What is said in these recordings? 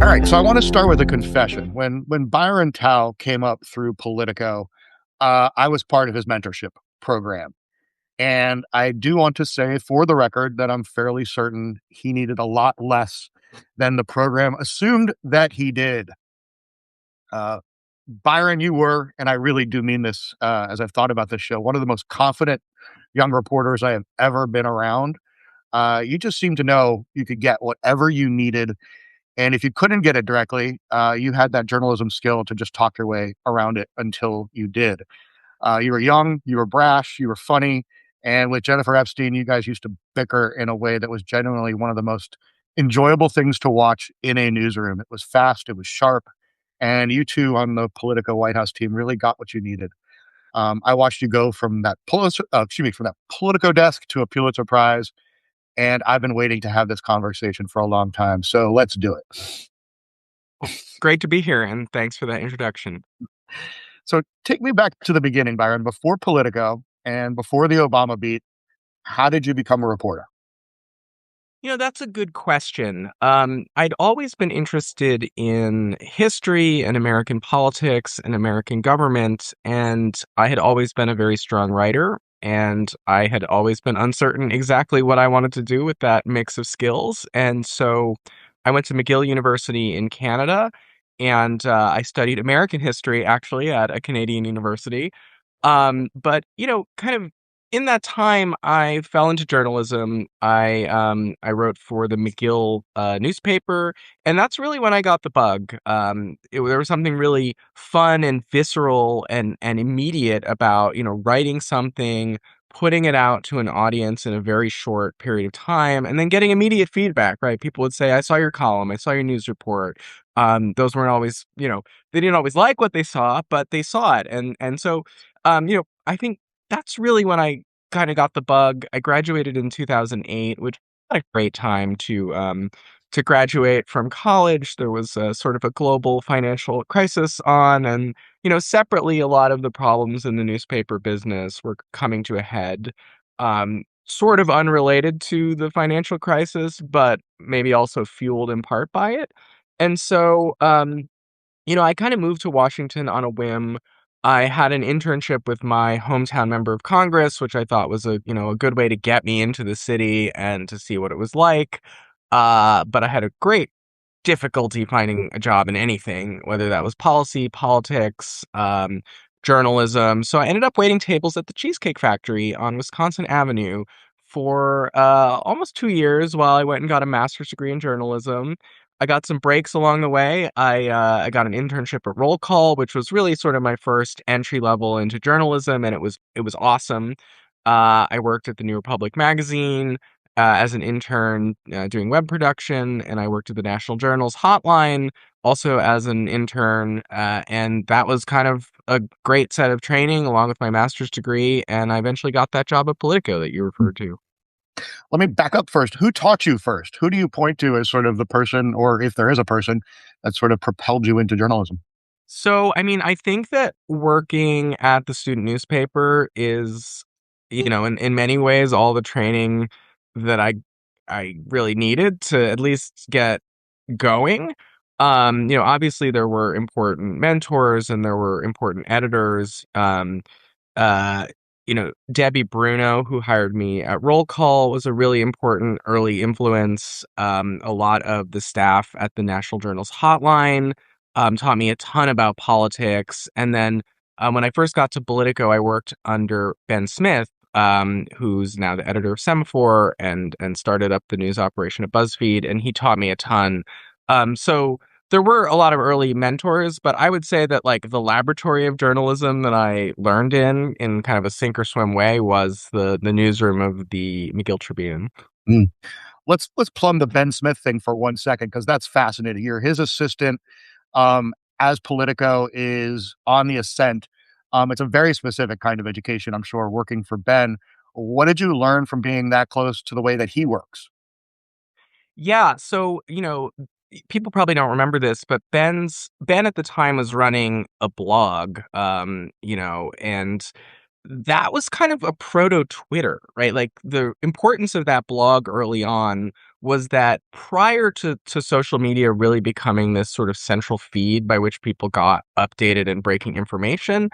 right, so I want to start with a confession. When Byron Tau came up through Politico, I was part of his mentorship program, and I do want to say, for the record, that I'm fairly certain he needed a lot less than the program assumed that he did. Uh, Byron, you were, and I really do mean this as I've thought about this show, one of the most confident young reporters I have ever been around. You just seemed to know you could get whatever you needed, and if you couldn't get it directly, you had that journalism skill to just talk your way around it until you did. You were young, you were brash, you were funny, and with Jennifer Epstein, you guys used to bicker in a way that was genuinely one of the most enjoyable things to watch in a newsroom. It was fast, it was sharp, and you two on the Politico White House team really got what you needed. I watched you go from that from that Politico desk to a Pulitzer Prize, and I've been waiting to have this conversation for a long time. So let's do it. Great to be here, and thanks for that introduction. So take me back to the beginning, Byron. Before Politico and before the Obama beat, how did you become a reporter? That's a good question. I'd always been interested in history and American politics and American government, and I had always been a very strong writer, and I had always been uncertain exactly what I wanted to do with that mix of skills. And so I went to McGill University in Canada, and I studied American history actually at a Canadian university. But kind of in that time, I fell into journalism. I wrote for the McGill newspaper, and that's really when I got the bug. There was something really fun and visceral and immediate about writing something, putting it out to an audience in a very short period of time, and then getting immediate feedback. Right? People would say, "I saw your column. I saw your news report." Those weren't always, they didn't always like what they saw, but they saw it, and so I think that's really when I kind of got the bug. I graduated in 2008, which was a great time to graduate from college. There was a sort of a global financial crisis on, and separately, a lot of the problems in the newspaper business were coming to a head. Sort of unrelated to the financial crisis, but maybe also fueled in part by it. And so, I kind of moved to Washington on a whim. I had an internship with my hometown member of Congress, which I thought was a good way to get me into the city and to see what it was like. But I had a great difficulty finding a job in anything, whether that was policy, politics, journalism. So I ended up waiting tables at the Cheesecake Factory on Wisconsin Avenue for almost 2 years while I went and got a master's degree in journalism. I got some breaks along the way. I got an internship at Roll Call, which was really sort of my first entry level into journalism, and it was awesome. I worked at the New Republic magazine as an intern doing web production, and I worked at the National Journal's hotline also as an intern, and that was kind of a great set of training along with my master's degree, and I eventually got that job at Politico that you referred to. Let me back up first. Who taught you first? Who do you point to as sort of the person, or if there is a person, that sort of propelled you into journalism? So, I mean, I think that working at the student newspaper is, in many ways, all the training that I really needed to at least get going. Obviously there were important mentors and there were important editors. Uh, Debbie Bruno, who hired me at Roll Call, was a really important early influence. A lot of the staff at the National Journal's hotline taught me a ton about politics. And then when I first got to Politico, I worked under Ben Smith, who's now the editor of Semaphore and started up the news operation at BuzzFeed, and he taught me a ton. So there were a lot of early mentors, but I would say that like the laboratory of journalism that I learned in kind of a sink or swim way was the newsroom of the McGill Tribune. Mm. Let's plumb the Ben Smith thing for 1 second because that's fascinating. You're his assistant as Politico is on the ascent. It's a very specific kind of education, I'm sure, working for Ben. What did you learn from being that close to the way that he works? Yeah, so, people probably don't remember this, but Ben at the time was running a blog, and that was kind of a proto Twitter, right? Like the importance of that blog early on was that prior to social media really becoming this sort of central feed by which people got updated and breaking information,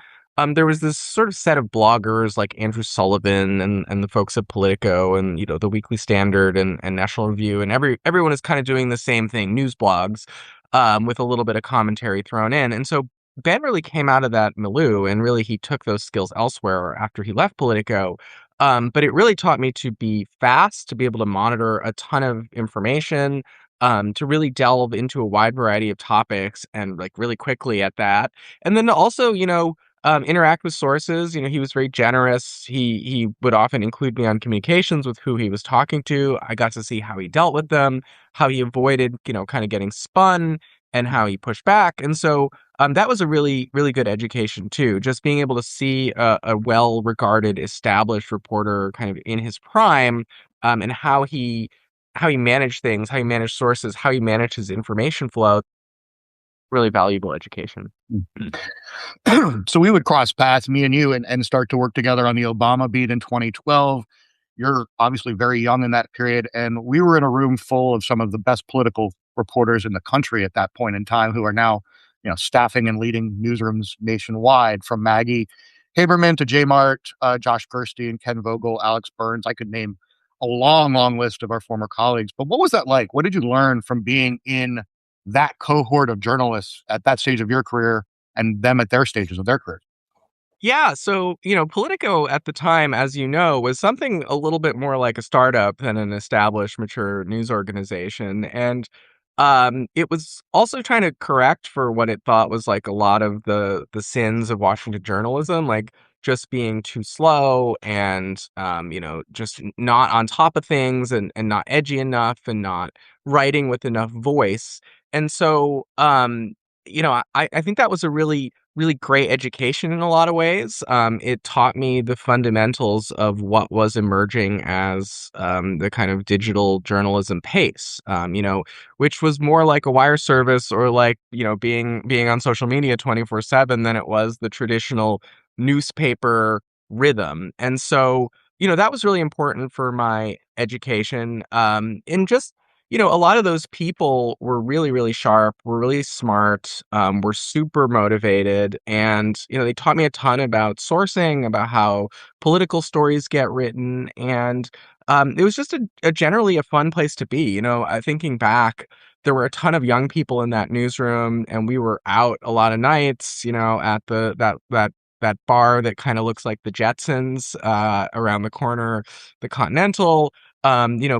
there was this sort of set of bloggers like Andrew Sullivan and the folks at Politico and the Weekly Standard and National Review, and everyone is kind of doing the same thing, news blogs, with a little bit of commentary thrown in. And so Ben really came out of that milieu, and really he took those skills elsewhere after he left Politico. But it really taught me to be fast, to be able to monitor a ton of information, to really delve into a wide variety of topics and like really quickly at that. And then to also, interact with sources. He was very generous. He would often include me on communications with who he was talking to. I got to see how he dealt with them, how he avoided, kind of getting spun, and how he pushed back. And so that was a really, really good education too. Just being able to see a well-regarded, established reporter kind of in his prime, and how he managed things, how he managed sources, how he managed his information flow. Really valuable education. So we would cross paths, me and you, and start to work together on the Obama beat in 2012. You're obviously very young in that period, and we were in a room full of some of the best political reporters in the country at that point in time, who are now, staffing and leading newsrooms nationwide, from Maggie Haberman to Jay Mart, Josh Gerstein, Ken Vogel, Alex Burns. I could name a long, long list of our former colleagues. But what was that like? What did you learn from being in that cohort of journalists at that stage of your career and them at their stages of their careers? Yeah, so, Politico at the time, as you know, was something a little bit more like a startup than an established, mature news organization. And it was also trying to correct for what it thought was like a lot of the sins of Washington journalism, like just being too slow and just not on top of things and not edgy enough and not writing with enough voice. And so I think that was a really really great education in a lot of ways. It taught me the fundamentals of what was emerging as the kind of digital journalism pace, which was more like a wire service or like, being on social media 24/7 than it was the traditional newspaper rhythm. And so, that was really important for my education. And just a lot of those people were really, really sharp, were really smart, were super motivated. And, they taught me a ton about sourcing, about how political stories get written. And it was just a generally a fun place to be. Thinking back, there were a ton of young people in that newsroom, and we were out a lot of nights, at that bar that kind of looks like the Jetsons around the corner, the Continental.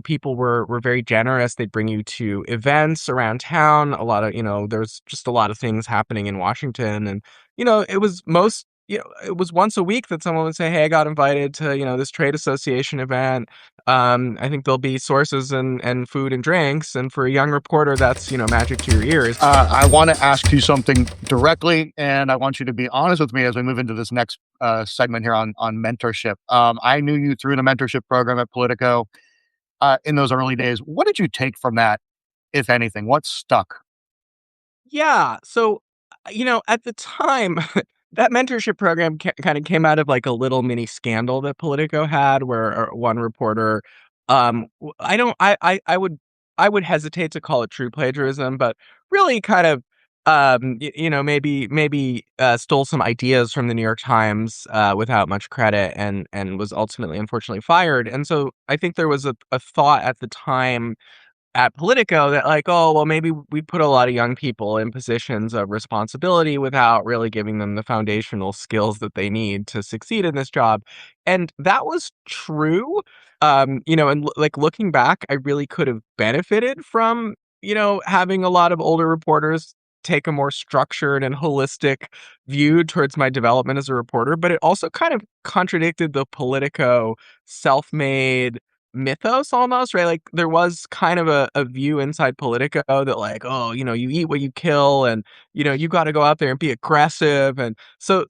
People were very generous. They'd bring you to events around town. A lot of, there's just a lot of things happening in Washington. And, it was once a week that someone would say, "Hey, I got invited to, this trade association event. I think there'll be sources and food and drinks." And for a young reporter, that's, magic to your ears. I want to ask you something directly, and I want you to be honest with me as we move into this next segment here on mentorship. I knew you through the mentorship program at Politico in those early days. What did you take from that, if anything? What stuck? Yeah. So, at the time, that mentorship program kind of came out of like a little mini scandal that Politico had, where one reporter, I don't, I would hesitate to call it true plagiarism, but really kind of, maybe stole some ideas from the New York Times without much credit, and was ultimately, unfortunately, fired. And so I think there was a thought at the time at Politico that like, oh, well, maybe we put a lot of young people in positions of responsibility without really giving them the foundational skills that they need to succeed in this job. And that was true. And like looking back, I really could have benefited from, having a lot of older reporters take a more structured and holistic view towards my development as a reporter, but it also kind of contradicted the Politico self-made mythos almost, right? Like there was kind of a view inside Politico that like, oh, you eat what you kill, and you got to go out there and be aggressive. And so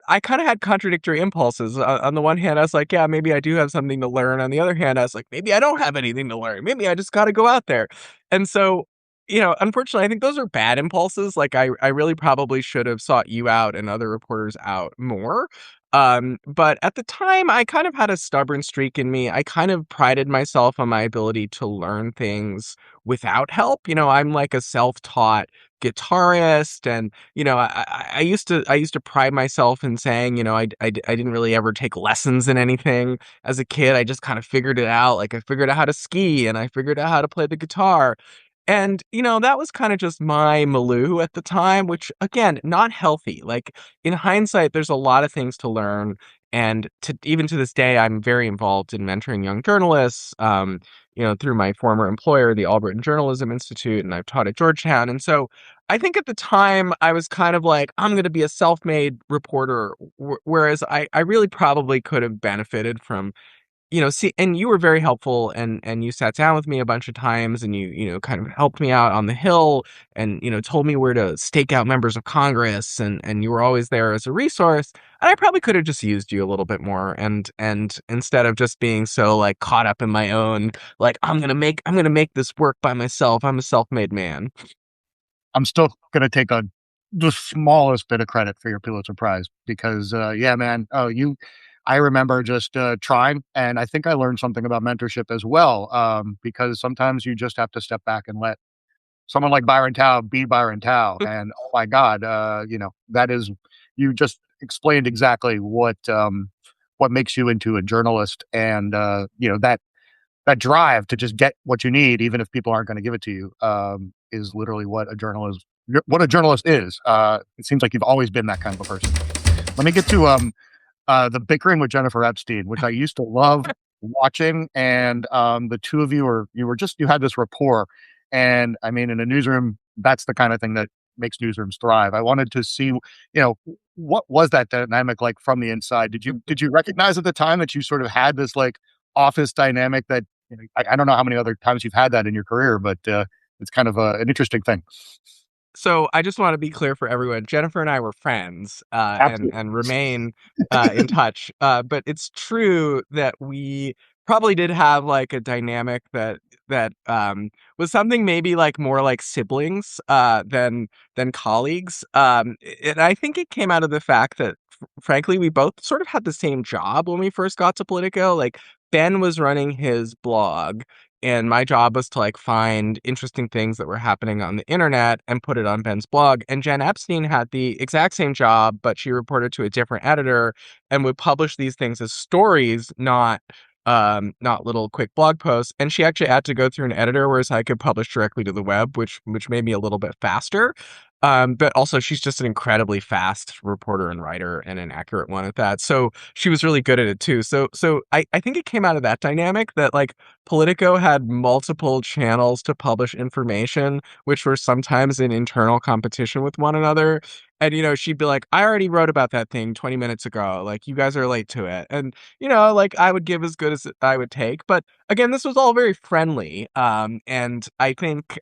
I kind of had contradictory impulses. On the one hand, I was like, yeah, maybe I do have something to learn. On the other hand, I was like, maybe I don't have anything to learn. Maybe I just got to go out there. And so unfortunately, I think those are bad impulses. Like I really probably should have sought you out and other reporters out more. But at the time, I kind of had a stubborn streak in me. I kind of prided myself on my ability to learn things without help. I'm like a self-taught guitarist, and I used to pride myself in saying, I didn't really ever take lessons in anything as a kid. I just kind of figured it out. Like, I figured out how to ski, and I figured out how to play the guitar. And, that was kind of just my milieu at the time, which again, not healthy. Like, in hindsight, there's a lot of things to learn. And even to this day, I'm very involved in mentoring young journalists, through my former employer, the Albright Journalism Institute, and I've taught at Georgetown. And so I think at the time I was kind of like, I'm going to be a self-made reporter, whereas I really probably could have benefited from, see, and you were very helpful, and you sat down with me a bunch of times, and you kind of helped me out on the Hill, and told me where to stake out members of Congress, and you were always there as a resource. And I probably could have just used you a little bit more, and instead of just being so like caught up in my own, like, I'm gonna make this work by myself. I'm a self-made man. I'm still going to take the smallest bit of credit for your Pulitzer Prize because, yeah, man. I remember just trying, and I think I learned something about mentorship as well. Because sometimes you just have to step back and let someone like Byron Tau be Byron Tau. And oh my God, that is, you just explained exactly what makes you into a journalist, and that drive to just get what you need, even if people aren't going to give it to you, is literally what a journalist is. It seems like you've always been that kind of a person. Let me get to the bickering with Jennifer Epstein, which I used to love watching, and the two of you had this rapport, and I mean, in a newsroom, that's the kind of thing that makes newsrooms thrive. I wanted to see, what was that dynamic like from the inside? Did you recognize at the time that you sort of had this like office dynamic that I don't know how many other times you've had that in your career, but it's kind of an interesting thing. So I just want to be clear for everyone. Jennifer and I were friends, and Absolutely. and remain in touch. But it's true that we probably did have like a dynamic that was something maybe like more like siblings, than colleagues. And I think it came out of the fact that, frankly, we both sort of had the same job when we first got to Politico. Like, Ben was running his blog, and my job was to like find interesting things that were happening on the internet and put it on Ben's blog. And Jen Epstein had the exact same job, but she reported to a different editor and would publish these things as stories, not little quick blog posts. And she actually had to go through an editor, whereas I could publish directly to the web, which made me a little bit faster. But also, she's just an incredibly fast reporter and writer, and an accurate one at that. So she was really good at it too. So I think it came out of that dynamic that like Politico had multiple channels to publish information, which were sometimes in internal competition with one another. And she'd be like, "I already wrote about that thing 20 minutes ago. Like, you guys are late to it." And like, I would give as good as I would take. But again, this was all very friendly. And I think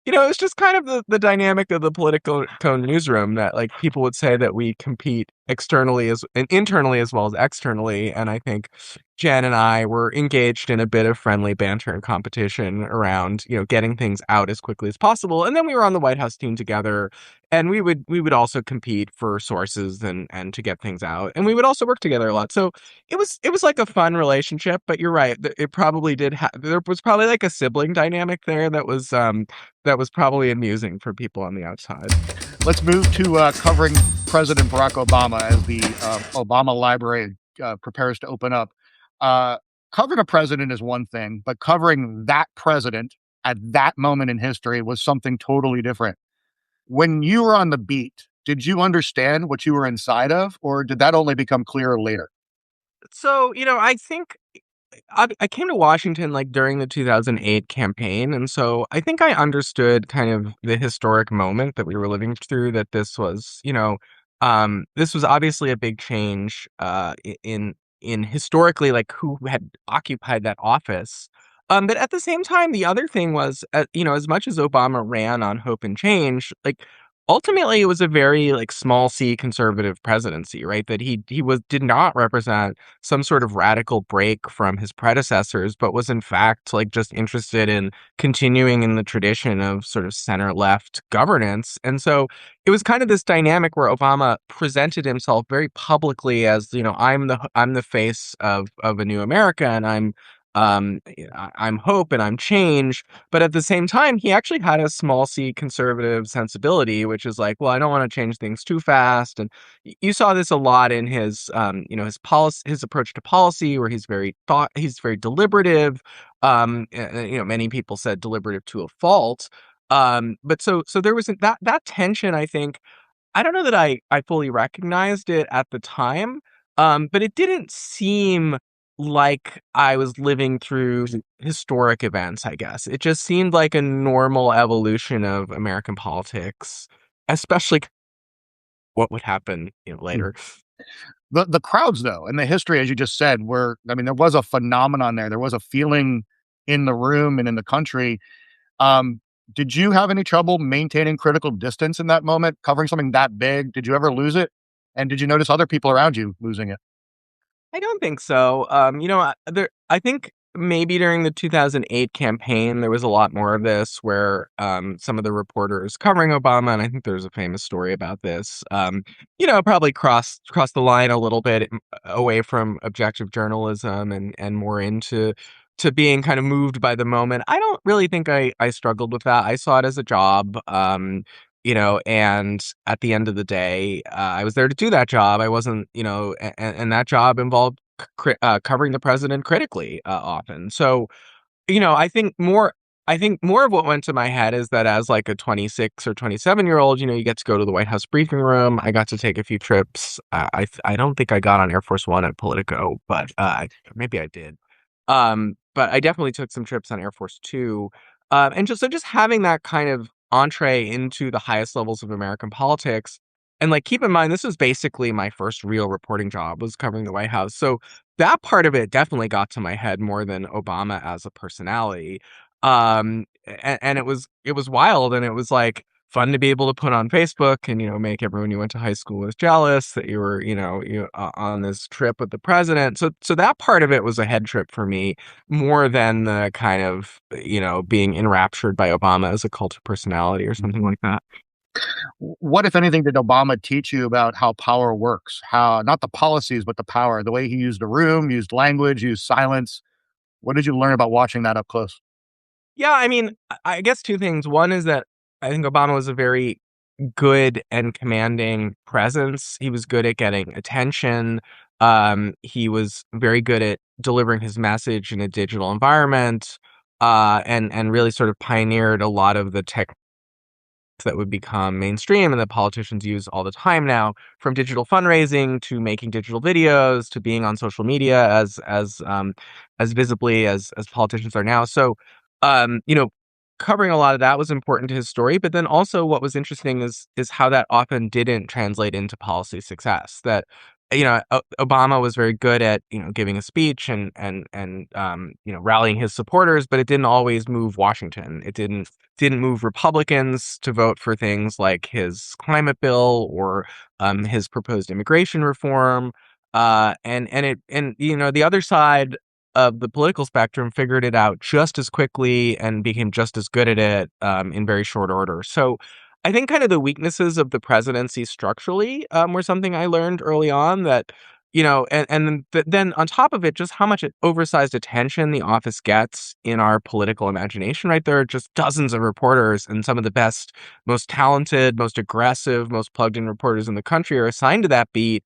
it's just kind of the dynamic of the political newsroom, that like people would say that we compete externally and internally as well as externally. And I think Jen and I were engaged in a bit of friendly banter and competition around, getting things out as quickly as possible. And then we were on the White House team together, and we would also compete for sources and to get things out. And we would also work together a lot. So it was like a fun relationship. But you're right, it probably did there was probably like a sibling dynamic there that was probably amusing for people on the outside. Let's move to covering President Barack Obama as the Obama Library prepares to open up. Uh, Covering a president is one thing, but covering that president at that moment in history was something totally different. When you were on the beat, did you understand what you were inside of, or did that only become clearer later? So, I think I came to Washington like during the 2008 campaign, and so I think I understood kind of the historic moment that we were living through. That this was obviously a big change, in historically, like, who had occupied that office. But at the same time, the other thing was, as much as Obama ran on hope and change, like, ultimately it was a very like small c conservative presidency, right? That he was did not represent some sort of radical break from his predecessors, but was in fact like just interested in continuing in the tradition of sort of center left governance. And so it was kind of this dynamic where Obama presented himself very publicly as, I'm the face of a new America, and I'm hope and I'm change. But at the same time, he actually had a small c conservative sensibility, which is like, well, I don't want to change things too fast. And you saw this a lot in his, his policy, his approach to policy, where he's very deliberative. Many people said deliberative to a fault. But so there was that tension, I think. I don't know that I fully recognized it at the time, but it didn't seem like I was living through historic events, I guess. It just seemed like a normal evolution of American politics, especially what would happen, Mm. later. The crowds, though, and the history, as you just said, were I mean, there was a phenomenon there. There was a feeling in the room and in the country. Um, did you have any trouble maintaining critical distance in that moment, covering something that big? Did you ever lose it? And did you notice other people around you losing it? I don't think so. I think maybe during the 2008 campaign, there was a lot more of this where some of the reporters covering Obama, and I think there's a famous story about this, probably crossed the line a little bit away from objective journalism and more into to being kind of moved by the moment. I don't really think I struggled with that. I saw it as a job. And at the end of the day, I was there to do that job. I wasn't, and that job involved covering the president critically often. So, I think more of what went to my head is that as like a 26 or 27-year-old, you get to go to the White House briefing room. I got to take a few trips. I don't think I got on Air Force One at Politico, but maybe I did. But I definitely took some trips on Air Force Two, and just having that kind of entree into the highest levels of American politics. And like, keep in mind, this was basically my first real reporting job was covering the White House. So that part of it definitely got to my head more than Obama as a personality. And it was wild, and it was like fun to be able to put on Facebook and make everyone you went to high school with jealous that you were on this trip with the president. So that part of it was a head trip for me more than the kind of being enraptured by Obama as a cult of personality or something like that. What, if anything, did Obama teach you about how power works? How, not the policies, but the power, the way he used the room, used language, used silence. What did you learn about watching that up close? Yeah, I mean, I guess two things. One is that I think Obama was a very good and commanding presence. He was good at getting attention. He was very good at delivering his message in a digital environment, and really sort of pioneered a lot of the tech that would become mainstream and that politicians use all the time now, from digital fundraising to making digital videos to being on social media as visibly as politicians are now. So, um, you know, covering a lot of that was important to his story. But then also, what was interesting is how that often didn't translate into policy success. That Obama was very good at giving a speech and rallying his supporters, but it didn't always move Washington. It didn't move Republicans to vote for things like his climate bill or his proposed immigration reform. The other side of the political spectrum figured it out just as quickly and became just as good at it in very short order. So I think kind of the weaknesses of the presidency structurally were something I learned early on that, then on top of it, just how much oversized attention the office gets in our political imagination, right? There are just dozens of reporters, and some of the best, most talented, most aggressive, most plugged in reporters in the country are assigned to that beat.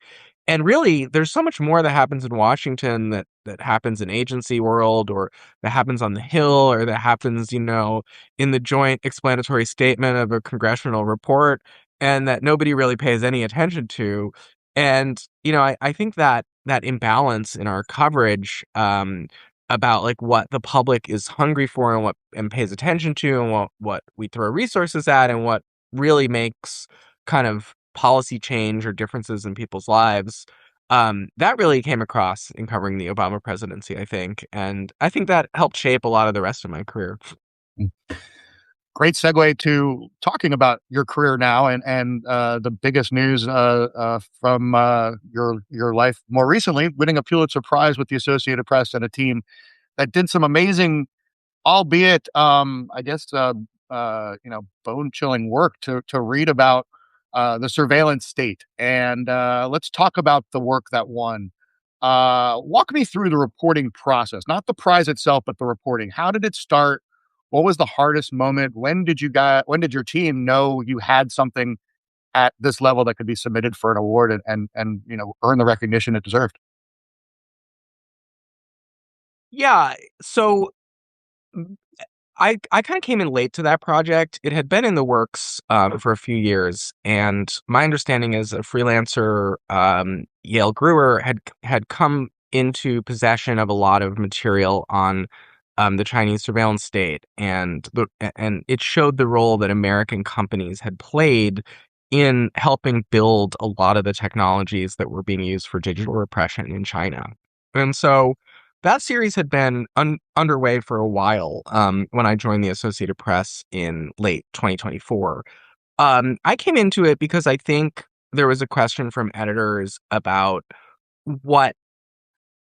And really, there's so much more that happens in Washington that happens in agency world, or that happens on the Hill, or that happens, in the joint explanatory statement of a congressional report, and that nobody really pays any attention to. And, I think that imbalance in our coverage about like what the public is hungry for and what and pays attention to and what we throw resources at and what really makes kind of policy change or differences in people's lives. That really came across in covering the Obama presidency, I think. And I think that helped shape a lot of the rest of my career. Great segue to talking about your career now, and the biggest news from your life more recently, winning a Pulitzer Prize with the Associated Press and a team that did some amazing, albeit I guess bone chilling work to read about the surveillance state. And let's talk about the work that won. Walk me through the reporting process, not the prize itself, but the reporting. How did it start? What was the hardest moment? When did your team know you had something at this level that could be submitted for an award and earn the recognition it deserved? Yeah, so I kind of came in late to that project. It had been in the works for a few years, and my understanding is a freelancer, Yale Brewer, had come into possession of a lot of material on the Chinese surveillance state, and it showed the role that American companies had played in helping build a lot of the technologies that were being used for digital repression in China. And so that series had been underway for a while when I joined the Associated Press in late 2024. I came into it because I think there was a question from editors about what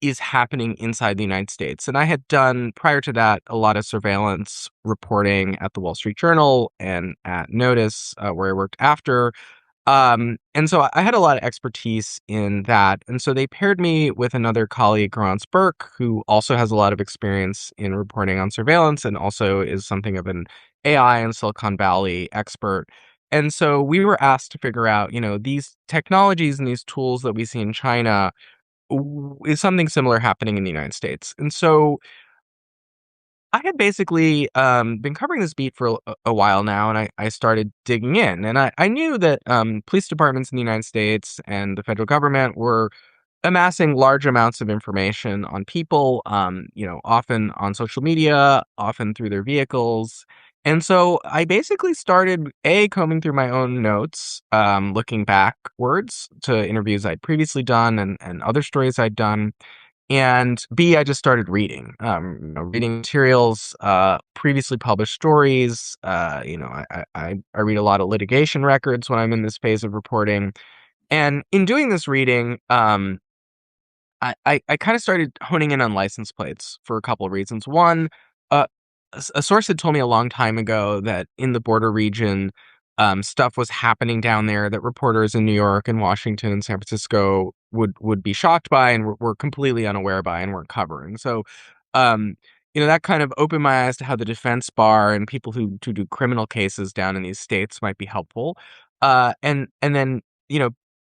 is happening inside the United States. And I had done, prior to that, a lot of surveillance reporting at the Wall Street Journal and at Notice, where I worked after. And so I had a lot of expertise in that. And so they paired me with another colleague, Grants Burke, who also has a lot of experience in reporting on surveillance and also is something of an AI and Silicon Valley expert. And so we were asked to figure out, these technologies and these tools that we see in China, is something similar happening in the United States? And so I had basically been covering this beat for a while now, and I started digging in. And I knew that police departments in the United States and the federal government were amassing large amounts of information on people, often on social media, often through their vehicles. And so I basically started combing through my own notes, looking backwards to interviews I'd previously done and other stories I'd done. And B, I just started reading, reading materials, previously published stories. I read a lot of litigation records when I'm in this phase of reporting. And in doing this reading, I kind of started honing in on license plates for a couple of reasons. One, uh, a source had told me a long time ago that in the border region, stuff was happening down there that reporters in New York and Washington and San Francisco would be shocked by and were completely unaware by and weren't covering. So, um, that kind of opened my eyes to how the defense bar and people who do criminal cases down in these states might be helpful. And then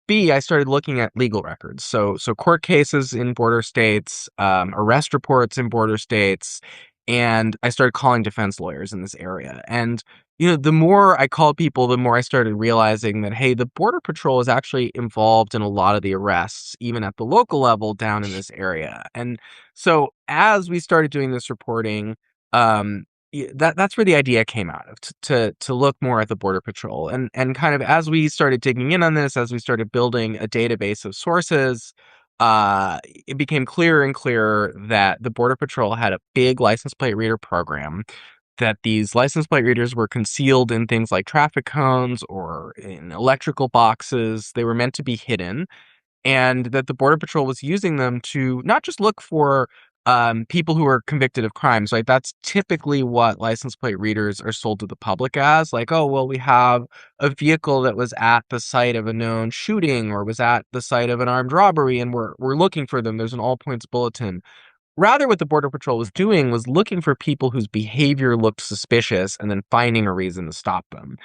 B, I started looking at legal records. So court cases in border states, arrest reports in border states, and I started calling defense lawyers in this area. And the more I called people, the more I started realizing that, hey, the Border Patrol is actually involved in a lot of the arrests, even at the local level down in this area. And so as we started doing this reporting, um, that's where the idea came out of to look more at the Border Patrol and kind of as we started digging in on this, as we started building a database of sources, it became clearer and clearer that the Border Patrol had a big license plate reader program. That these license plate readers were concealed in things like traffic cones or in electrical boxes. They were meant to be hidden, and that the Border Patrol was using them to not just look for people who are convicted of crimes, right? That's typically what license plate readers are sold to the public as, like, oh, well, we have a vehicle that was at the site of a known shooting or was at the site of an armed robbery, and we're looking for them. There's an all points bulletin. Rather, what the Border Patrol was doing was looking for people whose behavior looked suspicious and then finding a reason to stop them,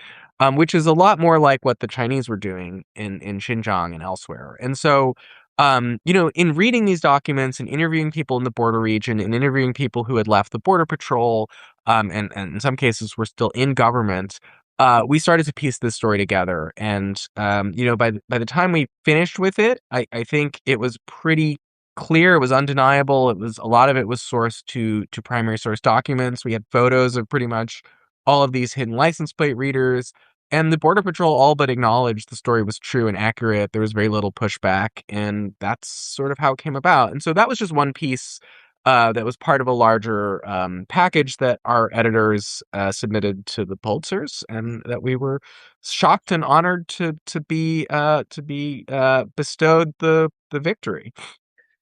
which is a lot more like what the Chinese were doing in Xinjiang and elsewhere. And so, in reading these documents and interviewing people in the border region and interviewing people who had left the Border Patrol, and in some cases were still in government, we started to piece this story together. And, by the time we finished with it, I think it was pretty clear. It was undeniable. It was a lot of it was sourced to primary source documents. We had photos of pretty much all of these hidden license plate readers, and the Border Patrol all but acknowledged the story was true and accurate. There was very little pushback, and that's sort of how it came about. And so that was just one piece that was part of a larger package that our editors submitted to the Pulitzers, and that we were shocked and honored to be bestowed the victory.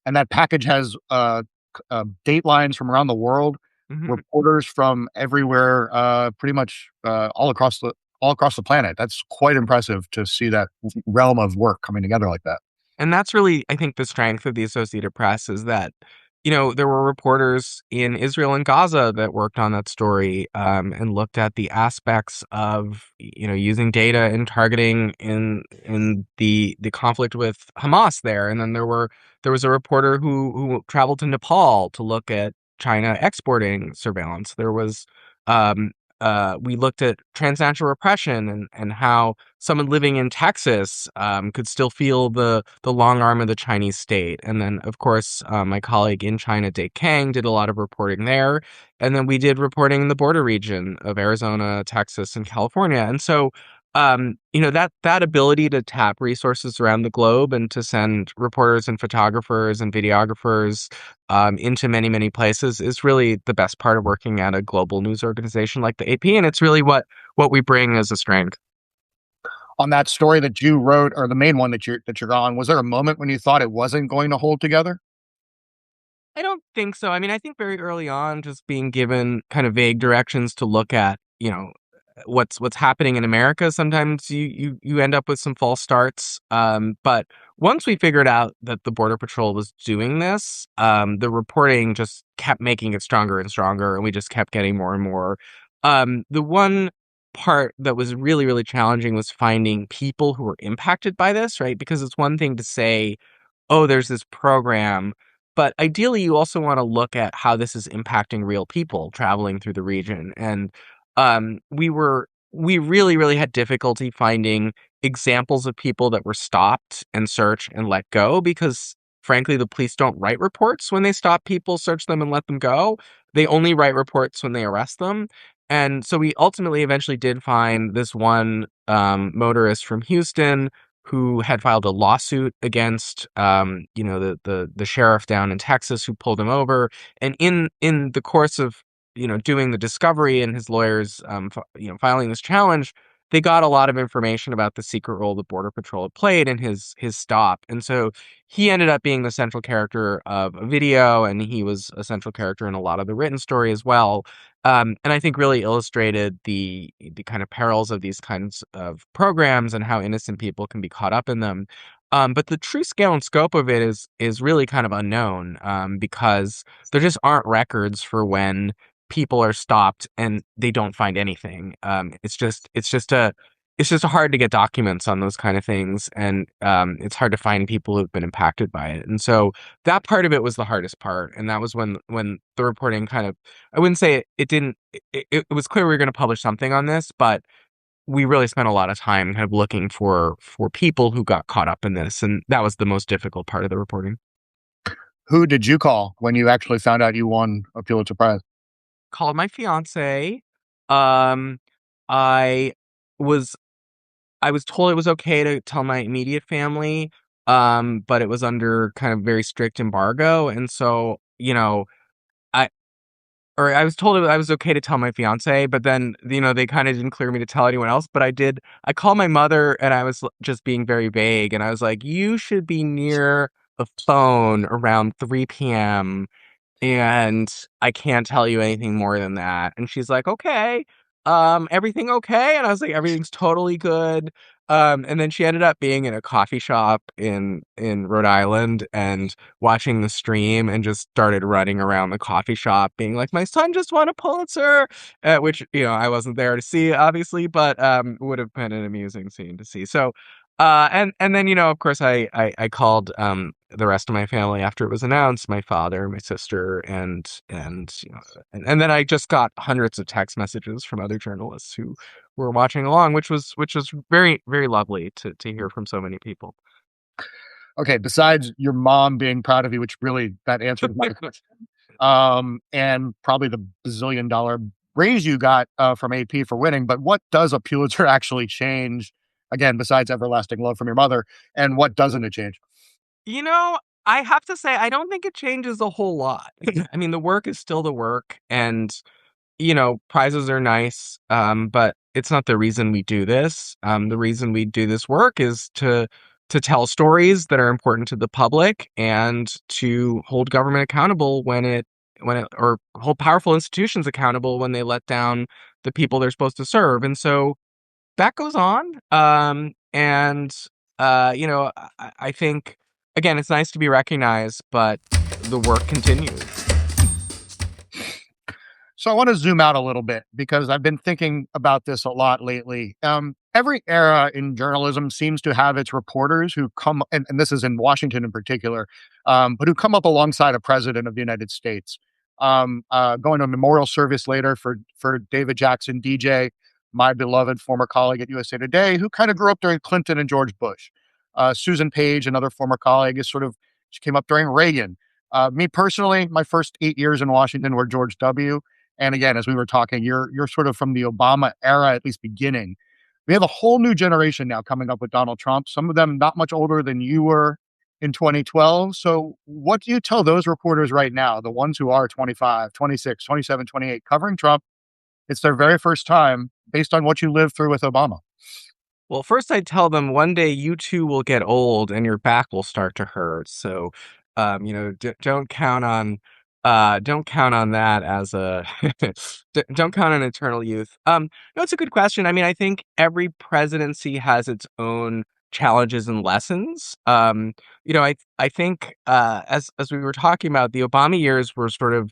And that package has datelines from around the world, Mhm. reporters from everywhere, pretty much all across the planet. That's quite impressive to see that realm of work coming together like that. And that's really, I think, the strength of the Associated Press is that, there were reporters in Israel and Gaza that worked on that story, and looked at the aspects of, using data and targeting in the conflict with Hamas there. And then there was a reporter who traveled to Nepal to look at China exporting surveillance. Um, we looked at transnational repression and how someone living in Texas could still feel the long arm of the Chinese state. And then, of course, my colleague in China, Dave Kang, did a lot of reporting there. And then we did reporting in the border region of Arizona, Texas, and California. And so, that ability to tap resources around the globe and to send reporters and photographers and videographers into many, many places is really the best part of working at a global news organization like the AP. And it's really what we bring as a strength. On that story that you wrote, or the main one that you're on, was there a moment when you thought it wasn't going to hold together? I don't think so. I mean, I think very early on, just being given kind of vague directions to look at, what's happening in America, sometimes you end up with some false starts. But once we figured out that the Border Patrol was doing this, the reporting just kept making it stronger and stronger, and we just kept getting more and more. The one part that was really, really challenging was finding people who were impacted by this, right? Because it's one thing to say, oh, there's this program. But ideally, you also want to look at how this is impacting real people traveling through the region. And we really, really had difficulty finding examples of people that were stopped and searched and let go because, frankly, the police don't write reports when they stop people, search them, and let them go. They only write reports when they arrest them. And so we ultimately eventually did find this one motorist from Houston who had filed a lawsuit against the sheriff down in Texas who pulled him over. And in the course of doing the discovery and his lawyers filing this challenge, they got a lot of information about the secret role the Border Patrol had played in his stop. And so he ended up being the central character of a video, and he was a central character in a lot of the written story as well. And I think really illustrated the kind of perils of these kinds of programs and how innocent people can be caught up in them. But the true scale and scope of it is really kind of unknown, because there just aren't records for when people are stopped and they don't find anything. It's just hard to get documents on those kind of things, and it's hard to find people who've been impacted by it. And so that part of it was the hardest part, and that was when the reporting kind of, I wouldn't say it didn't. It was clear we were going to publish something on this, but we really spent a lot of time kind of looking for people who got caught up in this, and that was the most difficult part of the reporting. Who did you call when you actually found out you won a Pulitzer Prize? Called my fiance. Um, I was I was told it was okay to tell my immediate family, but it was under kind of very strict embargo, and so, I I was told I was okay to tell my fiance, but then, they kinda didn't clear me to tell anyone else, but I did. I called my mother, and I was just being very vague, and I was like, "You should be near the phone around 3 p.m. and I can't tell you anything more than that." And she's like, "Okay, everything okay?" And I was like, "Everything's totally good." And then she ended up being in a coffee shop in Rhode Island and watching the stream and just started running around the coffee shop being like, "My son just won a Pulitzer," which, I wasn't there to see, obviously, but would have been an amusing scene to see. So, and then, of course, I called the rest of my family after it was announced, my father, my sister, and then I just got hundreds of text messages from other journalists who were watching along, which was very, very lovely to hear from so many people. Okay, besides your mom being proud of you, which really that answers my question, and probably the bazillion-dollar raise you got, from AP for winning, but what does a Pulitzer actually change, again, besides everlasting love from your mother, and what doesn't it change? You know, I have to say, I don't think it changes a whole lot. I mean, the work is still the work, and prizes are nice, but it's not the reason we do this. The reason we do this work is to tell stories that are important to the public and to hold government accountable when it or hold powerful institutions accountable when they let down the people they're supposed to serve. And so that goes on. And I think again, it's nice to be recognized, but the work continues. So I want to zoom out a little bit because I've been thinking about this a lot lately. Every era in journalism seems to have its reporters who come, and this is in Washington in particular, but who come up alongside a president of the United States. Going to a memorial service later for David Jackson, DJ, my beloved former colleague at USA Today, who kind of grew up during Clinton and George Bush. Susan Page, another former colleague, she came up during Reagan. Me personally, my first 8 years in Washington were George W. And again, as we were talking, you're sort of from the Obama era, at least beginning. We have a whole new generation now coming up with Donald Trump, some of them not much older than you were in 2012. So what do you tell those reporters right now, the ones who are 25, 26, 27, 28, covering Trump? It's their very first time based on what you lived through with Obama. Well, first I tell them one day you too will get old and your back will start to hurt. So, don't count on that as a, don't count on eternal youth. No, it's a good question. I mean, I think every presidency has its own challenges and lessons. I think, as we were talking about, the Obama years were sort of,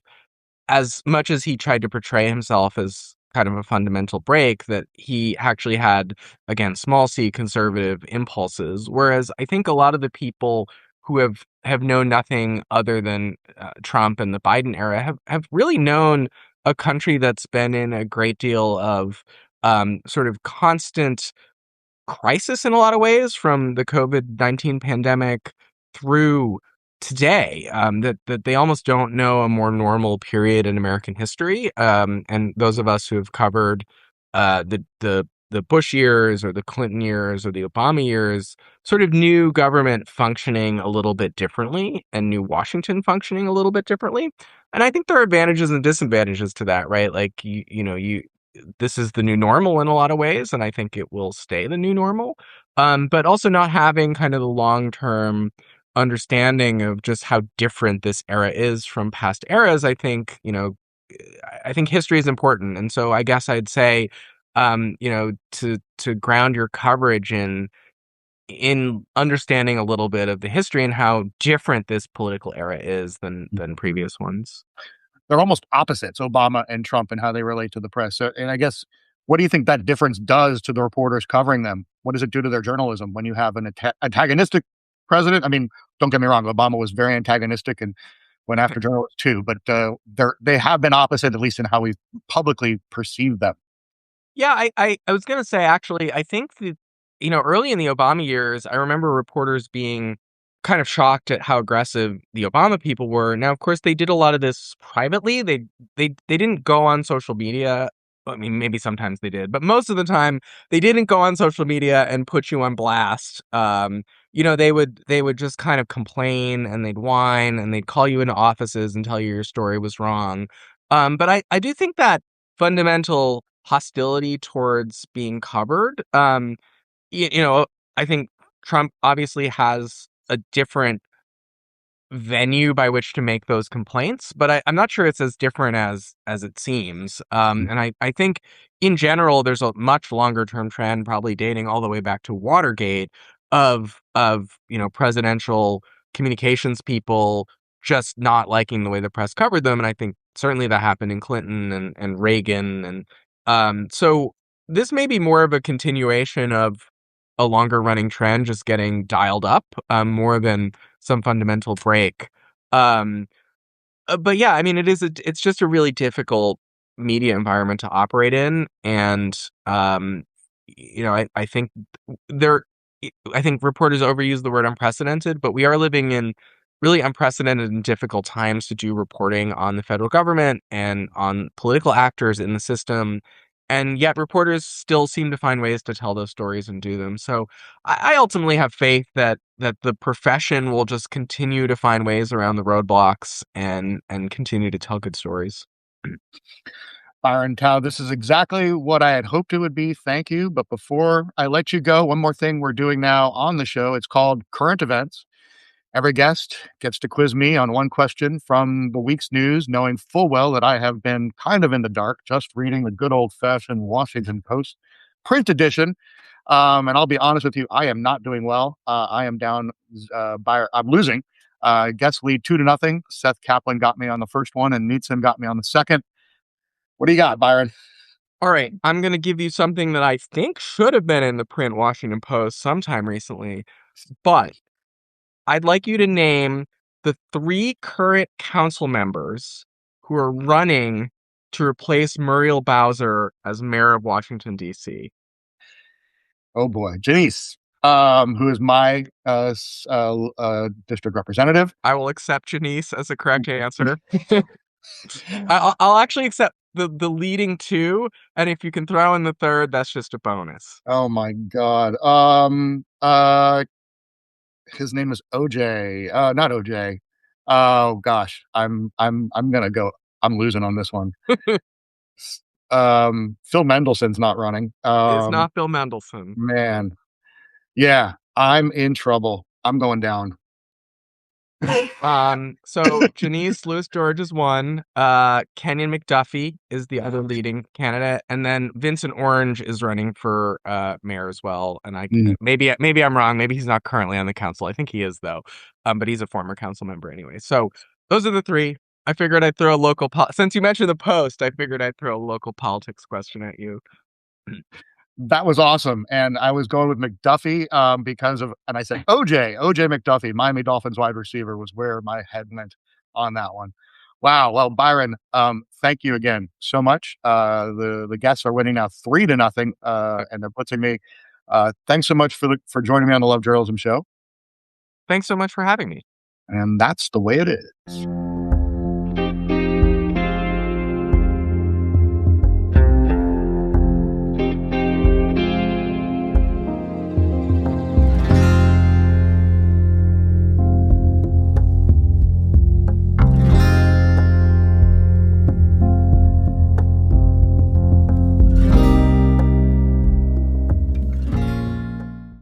as much as he tried to portray himself as kind of a fundamental break, that he actually had, again, small c conservative impulses. Whereas I think a lot of the people who have known nothing other than Trump and the Biden era have really known a country that's been in a great deal of sort of constant crisis in a lot of ways, from the COVID-19 pandemic through today, that they almost don't know a more normal period in American history. And those of us who have covered the Bush years or the Clinton years or the Obama years sort of knew government functioning a little bit differently and knew Washington functioning a little bit differently. And I think there are advantages and disadvantages to that, right? Like you this is the new normal in a lot of ways, and I think it will stay the new normal. But also not having kind of the long-term understanding of just how different this era is from past eras. I think history is important. And so I guess I'd say, to ground your coverage in understanding a little bit of the history and how different this political era is than previous ones. They're almost opposites, Obama and Trump, and how they relate to the press. So, and I guess, what do you think that difference does to the reporters covering them? What does it do to their journalism when you have an antagonistic president? I mean, don't get me wrong, Obama was very antagonistic and went after journalists too, but they have been opposite, at least in how we publicly perceive them. Yeah, I was gonna say, actually, I think that, early in the Obama years, I remember reporters being kind of shocked at how aggressive the Obama people were. Now, of course, they did a lot of this privately. They didn't go on social media. I mean, maybe sometimes they did, but most of the time they didn't go on social media and put you on blast. They would just kind of complain and they'd whine and they'd call you into offices and tell you your story was wrong. But I do think that fundamental hostility towards being covered, I think Trump obviously has a different venue by which to make those complaints, but I'm not sure it's as different as it seems. And I think in general, there's a much longer term trend, probably dating all the way back to Watergate, of presidential communications people just not liking the way the press covered them. And I think certainly that happened in Clinton and Reagan. And so this may be more of a continuation of a longer running trend just getting dialed up, more than some fundamental break. Um, but yeah, I mean, it's just a really difficult media environment to operate in. And, I think there, I think reporters overuse the word unprecedented, but we are living in really unprecedented and difficult times to do reporting on the federal government and on political actors in the system. And yet reporters still seem to find ways to tell those stories and do them. So I ultimately have faith that the profession will just continue to find ways around the roadblocks and continue to tell good stories. Byron Tau, this is exactly what I had hoped it would be. Thank you. But before I let you go, one more thing we're doing now on the show. It's called Current Events. Every guest gets to quiz me on one question from the week's news, knowing full well that I have been kind of in the dark, just reading the good old fashioned Washington Post print edition. And I'll be honest with you, I am not doing well. I am down I'm losing. Guests lead 2-0. Seth Kaplan got me on the first one, and Needson got me on the second. What do you got, Byron? All right, I'm going to give you something that I think should have been in the print Washington Post sometime recently, but I'd like you to name the 3 current council members who are running to replace Muriel Bowser as mayor of Washington, D.C. Oh boy, Janice, who is my district representative. I will accept Janice as the correct answer. I'll actually accept the leading 2, and if you can throw in the third, that's just a bonus. Oh my God. His name is OJ. Not OJ. Oh gosh, I'm gonna go. I'm losing on this one. Phil Mendelssohn's not running. It's not Bill Mendelsohn. Man, yeah, I'm in trouble. I'm going down. So Janice Lewis George is one. Kenyon McDuffie is the other leading candidate, and then Vincent Orange is running for mayor as well. And maybe I'm wrong. Maybe he's not currently on the council. I think he is though. But he's a former council member anyway. So those are the 3. I figured I'd throw a since you mentioned the Post, I figured I'd throw a local politics question at you. That was awesome. And I was going with McDuffie because of, and I said, OJ McDuffie, Miami Dolphins wide receiver was where my head went on that one. Wow. Well, Byron, thank you again so much. The guests are winning now 3-0, and they're blitzing me. Thanks so much for joining me on the Love Journalism Show. Thanks so much for having me. And that's the way it is.